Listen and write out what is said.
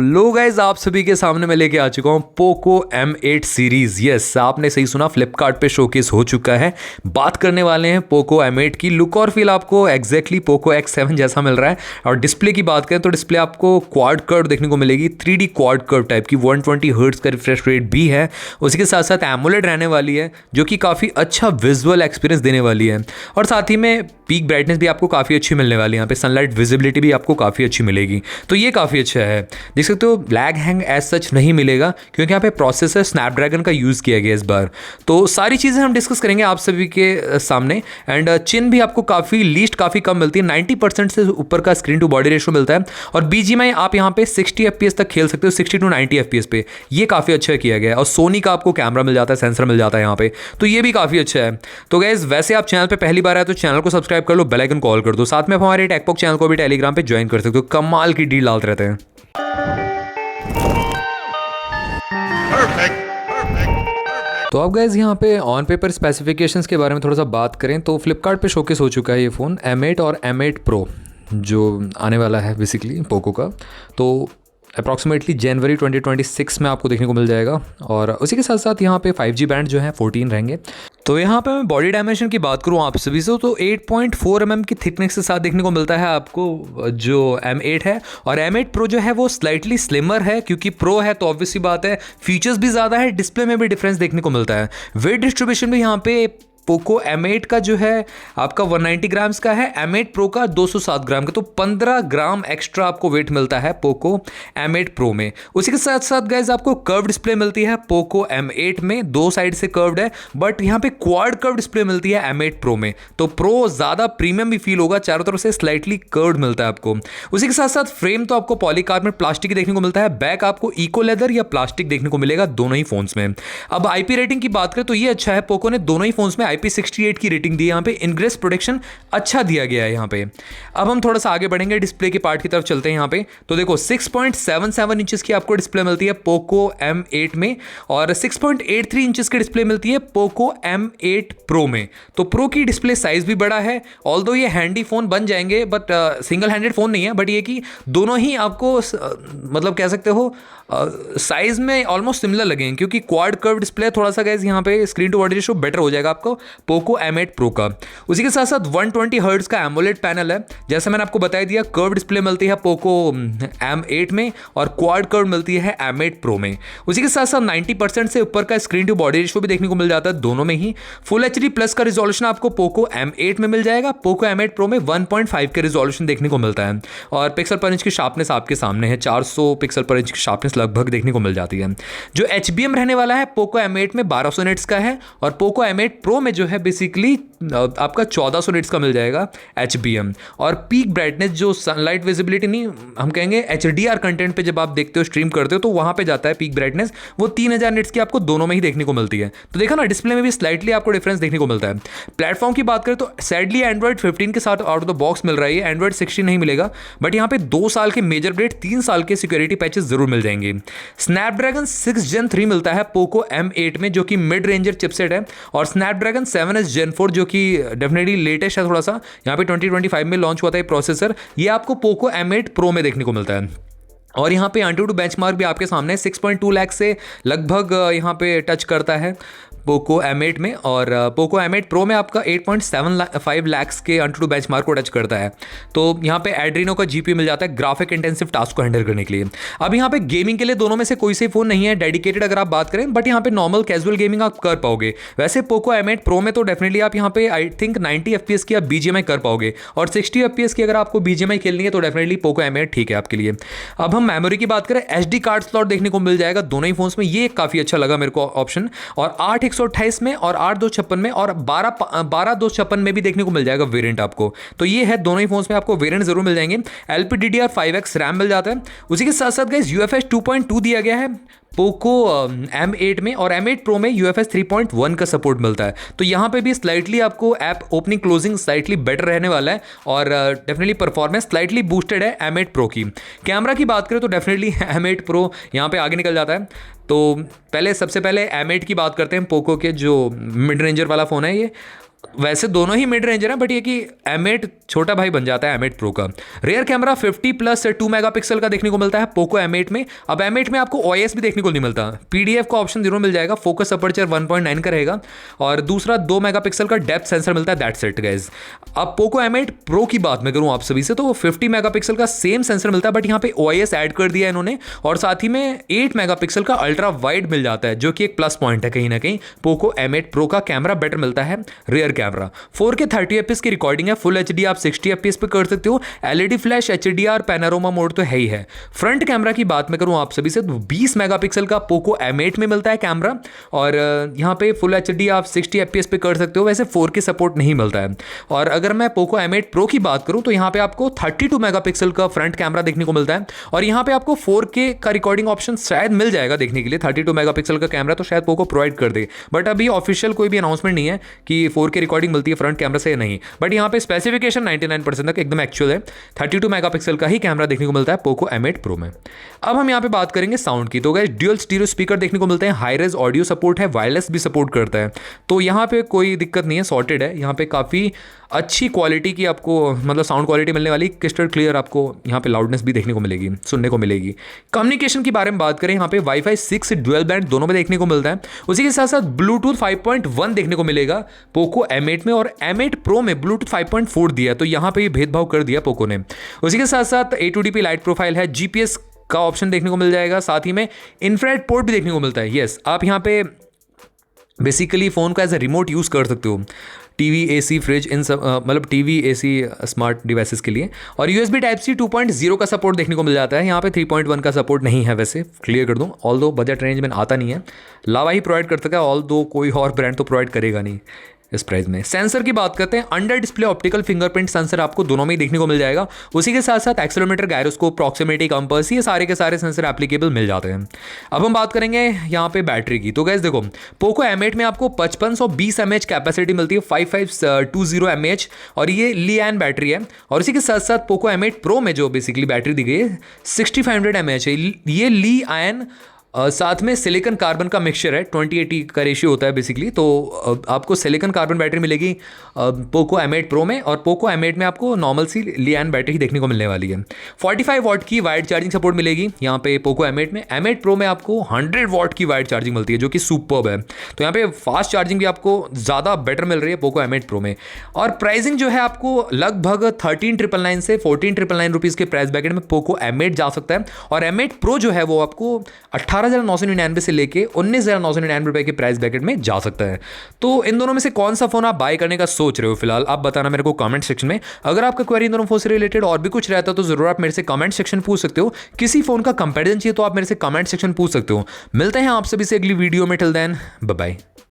लो guys, आप सभी के सामने मैं लेके आ चुका हूँ पोको M8 सीरीज। यस, आपने सही सुना, फ्लिपकार्ट पे शोकेस हो चुका है। बात करने वाले हैं पोको M8 की। लुक और फील आपको एग्जैक्टली पोको X7 जैसा मिल रहा है। और डिस्प्ले की बात करें तो डिस्प्ले आपको क्वाड कर्व देखने को मिलेगी, 3D क्वाड कर्व टाइप की। 120 हर्ट्ज का रिफ्रेश रेट भी है। उसी के साथ साथ एमोलेड रहने वाली है, जो कि काफ़ी अच्छा विजुअल एक्सपीरियंस देने वाली है। और साथ ही में पीक ब्राइटनेस भी आपको काफ़ी अच्छी मिलने वाली है। यहाँ पे सनलाइट विजिबिलिटी भी आपको काफ़ी अच्छी मिलेगी, तो ये काफ़ी अच्छा है। देख सकते हो, लैग हैंग एज सच नहीं मिलेगा, क्योंकि यहाँ पे प्रोसेसर स्नैपड्रैगन का यूज़ किया गया इस बार। तो सारी चीज़ें हम डिस्कस करेंगे आप सभी के सामने। एंड चिन भी आपको काफ़ी कम मिलती है, 90% से ऊपर का स्क्रीन टू बॉडी रेशो मिलता है। और BGMI आप यहाँ पे 60 FPS तक खेल सकते हो, 60 to 90 FPS पे। ये काफ़ी अच्छा किया गया है। और सोनी का आपको कैमरा मिल जाता है, सेंसर मिल जाता है यहाँ पे, तो ये भी काफ़ी अच्छा है। तो गाइस, वैसे आप चैनल पे पहली बार आए तो चैनल को सब्सक्राइब कर लो, बेल आइकन कॉल कर दो। साथ में आप हमारे टेकपॉक चैनल को भी टेलीग्राम पे ज्वाइन कर सकते हो, कमाल की डील डालते रहते हैं। तो अब गाइज यहाँ पे ऑन पेपर स्पेसिफिकेशंस के बारे में थोड़ा सा बात करें तो फ्लिपकार्ट पे शोकेस हो चुका है ये फ़ोन M8 और M8 Pro जो आने वाला है बेसिकली पोको का। तो अप्रॉक्सीमेटली जनवरी 2026 में आपको देखने को मिल जाएगा। और उसी के साथ साथ यहाँ पे 5G बैंड जो है 14 रहेंगे। तो यहाँ पे मैं बॉडी डायमेंशन की बात करूँ आप सभी से तो 8.4 mm की थिकनेस के साथ देखने को मिलता है आपको जो M8 है। और M8 Pro जो है वो स्लाइटली स्लिमर है, क्योंकि प्रो है तो ऑब्वियसली बात है फीचर्स भी ज़्यादा है, डिस्प्ले में भी डिफरेंस देखने को मिलता है। वेट डिस्ट्रीब्यूशन भी यहाँ पे पोको M8 का जो है आपका 190 ग्राम्स का है, M8 Pro का 207 ग्राम का, तो 15 ग्राम एक्स्ट्रा आपको वेट मिलता है पोको M8 Pro में। उसी के साथ साथ गाइज आपको कर्व डिस्प्ले मिलती है पोको M8 में, दो साइड से कर्व्ड है, बट यहाँ पे क्वाड कर्व डिस्प्ले मिलती है M8 Pro में। तो प्रो ज़्यादा प्रीमियम भी फील होगा, चारों तरफ से स्लाइटली कर्व्ड मिलता है आपको। उसी के साथ साथ फ्रेम तो आपको पॉलीकार्बोनेट प्लास्टिक देखने को मिलता है, बैक आपको इको लेदर या प्लास्टिक देखने को मिलेगा दोनों ही फोन्स में। अब IP रेटिंग की बात करें तो ये अच्छा है, पोको ने दोनों ही फोन्स में IP68 की रेटिंग दी है। यहाँ पे इनग्रेस प्रोटेक्शन अच्छा दिया गया है यहाँ पे। अब हम थोड़ा सा आगे बढ़ेंगे, डिस्प्ले के पार्ट की तरफ चलते हैं यहाँ पे। तो देखो 6.77 इंचेस की आपको डिस्प्ले मिलती है पोको M8 में, और 6.83 इंचेस की डिस्प्ले मिलती है पोको M8 Pro में। तो प्रो की डिस्प्ले साइज भी बड़ा है, ऑल्दो ये हैंडी फोन बन जाएंगे, बट सिंगल हैंडेड फोन नहीं है, बट ये कि दोनों ही आपको मतलब कह सकते हो साइज में ऑलमोस्ट सिमिलर लगेंगे, क्योंकि क्वाड कर्व डिस्प्ले थोड़ा सा गाइस यहाँ पे screen to body ratio better हो जाएगा आपको पोको M8 Pro का। उसी के साथ साथ 120 हर्ट्ज का एमोलेड पैनल है, जैसा मैंने आपको बताया दिया। कर्व डिस्प्ले मिलती है पोको M8 में और क्वाड कर्व मिलती है M8 Pro में। उसी के साथ साथ 90% से ऊपर का स्क्रीन टू बॉडी रेशो भी देखने को मिल जाता है दोनों में ही। फुल HD प्लस का रिजोल्यूशन आपको पोको M8 में मिल जाएगा, पोको M8 Pro में 1.5 के रिजोल्यूशन देखने को मिलता है। और पिक्सल पर इंच की शार्पनेस आपके सामने है, 400 पिक्सल पर इंच की शार्पनेस लगभग देखने को मिल जाती है। जो HBM रहने वाला है पोको M8 में 1200 निट्स का है, और पोको M8 Pro में जो है बेसिकली आपका 1400 निट्स का मिल जाएगा HBM। और पीक ब्राइटनेस जो सनलाइट विजिबिलिटी नहीं, हम कहेंगे HDR कंटेंट पे जब आप देखते हो, स्ट्रीम करते हो, तो वहां पे जाता है पीक ब्राइटनेस, वो 3000 निट्स की आपको दोनों में ही देखने को मिलती है। तो देखा ना, डिस्प्ले में भी स्लाइटली आपको डिफरेंस देखने को मिलता है। प्लेटफॉर्म की बात करें तो सैडली एंड्रॉइड 15 के साथ आउट ऑफ द बॉक्स मिल रहा है, एंड्रॉइड 16 नहीं मिलेगा, बट यहाँ पे 2 साल के मेजर अपडेट, 3 साल के सिक्योरिटी पैचेस जरूर मिल जाएंगे। स्नैपड्रैगन 6 Gen 3 मिलता है पोको M8 में, जो कि मिड रेंजर चिपसेट है, और स्नैपड्रैगन 7S Gen 4 जो कि डेफिनेटली लेटेस्ट है, थोड़ा सा यहाँ पे 2025 में लॉन्च हुआ था ये प्रोसेसर, ये आपको पोको M8 Pro में देखने को मिलता है। और यहाँ पे AnTuTu बेंचमार्क भी आपके सामने 6.2 लाख से लगभग यहाँ पे टच करता है पोको M8 में, और पोको M8 Pro में आपका 8.75 लाख के AnTuTu बेंचमार्क को टच करता है। तो यहाँ पे एड्रीनो का GPU मिल जाता है ग्राफिक इंटेंसिव टास्क को हैंडल करने के लिए। अब यहाँ पे गेमिंग के लिए दोनों में से कोई से फोन नहीं है डेडिकेटेड अगर आप बात करें, बट यहाँ पे नॉर्मल कैजुअल गेमिंग आप कर पाओगे। वैसे पोको M8 Pro में तो डेफिनेटली आप यहाँ पे आई थिंक 90 FPS की आप BGMI कर पाओगे, और 60 FPS की अगर आपको BGMI खेलनी है तो डेफिनेटली पोको M8 ठीक है आपके लिए। अब हम मेमोरी की बात करें, SD कार्ड स्लॉट देखने को मिल जाएगा दोनों ही फोन्स में, ये काफ़ी अच्छा लगा मेरे को ऑप्शन। और 8/128 में और 8/256 में और 12/256 में भी देखने को मिल जाएगा वेरिएंट आपको। तो ये है, दोनों ही फोन्स में आपको वेरिएंट जरूर मिल जाएंगे। LPDDR5X रैम मिल जाता है। उसी के साथ साथ गाइस UFS 2.2 दिया गया है पोको M8 में, और M8 Pro में UFS 3.1 का सपोर्ट मिलता है। तो यहाँ पे भी स्लाइटली आपको app opening closing slightly better रहने वाला है, और डेफिनेटली परफॉर्मेंस स्लाइटली बूस्टेड है M8 Pro की। कैमरा की बात करें तो डेफिनेटली M8 Pro यहाँ पे आगे निकल जाता है। तो सबसे पहले M8 की बात करते हैं, पोको के जो मिड रेंजर वाला फ़ोन है ये। वैसे दोनों ही मिड रेंजर हैं, बट ये कि M8 छोटा भाई बन जाता है M8 Pro का। रियर कैमरा 50+2 मेगापिक्सल का देखने को मिलता है पोको M8 में। अब M8 में आपको OIS भी देखने को नहीं मिलता, PDF का ऑप्शन जरूर मिल जाएगा। फोकस अपर्चर 1.9 का रहेगा और दूसरा 2 मेगापिक्सल का डेप्थ सेंसर मिलता है। That's it guys. अब पोको M8 Pro की बात मैं करूँ आप सभी से, तो 50 मेगापिक्सल का सेम सेंसर मिलता है, बट यहाँ पे OIS ऐड कर दिया है इन्होंने, और साथ ही में 8 मेगापिक्सल का अल्ट्रा वाइड मिल जाता है, जो कि एक प्लस पॉइंट है कहीं ना कहीं। पोको M8 Pro का कैमरा बेटर मिलता है। रियर कैमरा 4K 30 fps की रिकॉर्डिंग है। फुल HD आप 60 fps पे कर सकते हो। LED flash, HDR, panorama mode तो है ही है। फ्रंट कैमरा की बात मैं करूं आप सभी से, तो 20 मेगापिक्सल का पोको M8 में मिलता है कैमरा, और यहाँ पे फुल HD आप 60 fps पे कर सकते हो। वैसे 4K सपोर्ट नहीं मिलता है। और अगर मैं पोको M8 Pro की बात करूं तो यहाँ पे आपको 32 मेगापिक्सल का फ्रंट कैमरा देखने को मिलता है, और यहाँ पे आपको 4K का रिकॉर्डिंग ऑप्शन शायद मिल जाएगा देखने के लिए। 32 मेगापिक्सल का कैमरा तो शायद पोको प्रोवाइड कर दे, बट अभी ऑफिशियल कोई भी अनाउंसमेंट नहीं है कि 4K रिकॉर्डिंग मिलती है फ्रंट कैमरा से नहीं। बट यहाँ पे स्पेसिफिकेशन 99% तक एकदम एक्चुअल है। 32 मेगापिक्सल का ही कैमरा देखने को मिलता है पोको M8 Pro में। अब हम यहाँ पे बात करेंगे साउंड की। तो गाइस ड्यूअल स्टीरियो स्पीकर देखने को मिलते हैं, हाई रेज ऑडियो सपोर्ट है, वायरलेस भी सपोर्ट करता है, तो यहाँ पे कोई दिक्कत नहीं है, सॉर्टेड है। यहाँ पे काफ़ी अच्छी क्वालिटी की आपको मतलब साउंड क्वालिटी मिलने वाली, क्रिस्टल क्लियर आपको यहाँ पे लाउडनेस भी देखने को मिलेगी, सुनने को मिलेगी। कम्युनिकेशन की बारे में बात करें, यहाँ पे वाईफाई 6 डुअल बैंड दोनों में देखने को मिलता है। उसी के साथ साथ ब्लूटूथ 5.1 देखने को मिलेगा पोको M8 में, और M8 Pro में ब्लूटूथ 5.4 दिया है, तो यहाँ पे भेदभाव कर दिया पोको ने। उसी के साथ साथ A2DP लाइट प्रोफाइल है, GPS का ऑप्शन देखने को मिल जाएगा, साथ ही में इंफ्रारेड पोर्ट भी देखने को मिलता है। यस, आप यहाँ पे बेसिकली फ़ोन को एज ए रिमोट यूज़ कर सकते हो, टीवी, AC, फ्रिज, इन सब मतलब टीवी, AC, स्मार्ट डिवाइसेस के लिए। और USB Type-C 2.0 का सपोर्ट देखने को मिल जाता है। यहाँ पे 3.1 का सपोर्ट नहीं है, वैसे क्लियर कर दूँ, ऑल दो बजट रेंज में आता नहीं है। लावा ही प्रोवाइड कर सका, ऑल दो कोई और ब्रांड तो प्रोवाइड करेगा नहीं इस प्राइस में। सेंसर की बात करते हैं, under display optical fingerprint sensor आपको दोनों में ही देखने को मिल जाएगा। उसी के साथ साथ एक्सेलेरोमीटर, गायरोस्कोप, प्रॉक्सिमिटी कंपास, ये सारे के सारे सेंसर एप्लीकेबल मिल जाते हैं। अब हम बात करेंगे यहाँ पे बैटरी की। तो गाइस देखो, पोको M8 में आपको 5520 mAh कैपेसिटी मिलती है, 5520 mAh, और ये लिएन बैटरी है। और इसी के साथ साथ पोको M8 Pro में जो बेसिकली बैटरी दी गई है 6500 mAh है, ये ली आयन साथ में सिलिकॉन कार्बन का मिक्सचर है, 20:80 का रेशियो होता है बेसिकली। तो आपको सिलिकॉन कार्बन बैटरी मिलेगी पोको M8 Pro में, और पोको M8 में आपको नॉर्मल सी लिएन बैटरी देखने को मिलने वाली है। 45 वाट की वाइड चार्जिंग सपोर्ट मिलेगी यहाँ पे पोको M8 में। M8 Pro में आपको 100 वाट की वाइड चार्जिंग मिलती है, जो कि सुपर्ब है। तो यहाँ पे फास्ट चार्जिंग भी आपको ज़्यादा बेटर मिल रही है पोको M8 Pro में। और प्राइसिंग जो है आपको लगभग 13,999 से 14,999 रुपीज़ के प्राइस ब्रैकेट में पोको M8 जा सकता है। और M8 Pro जो है वो आपको 18,999 से लेके 19,999 रुपए के प्राइस ब्रैकेट में जा सकता है। तो इन दोनों में से कौन सा फोन आप बाय करने का सोच रहे हो फिलहाल, आप बताना मेरे को कमेंट सेक्शन में। अगर आपका क्वेरी इन दोनों फोन से रिलेटेड और भी कुछ रहता है तो जरूर आप मेरे से कमेंट सेक्शन पूछ सकते हो। किसी फोन का कंपैरिजन चाहिए तो आप मेरे से कमेंट सेक्शन पूछ सकते हो। मिलते हैं आप सभी से अगली वीडियो में, टिल देन बाय बाय।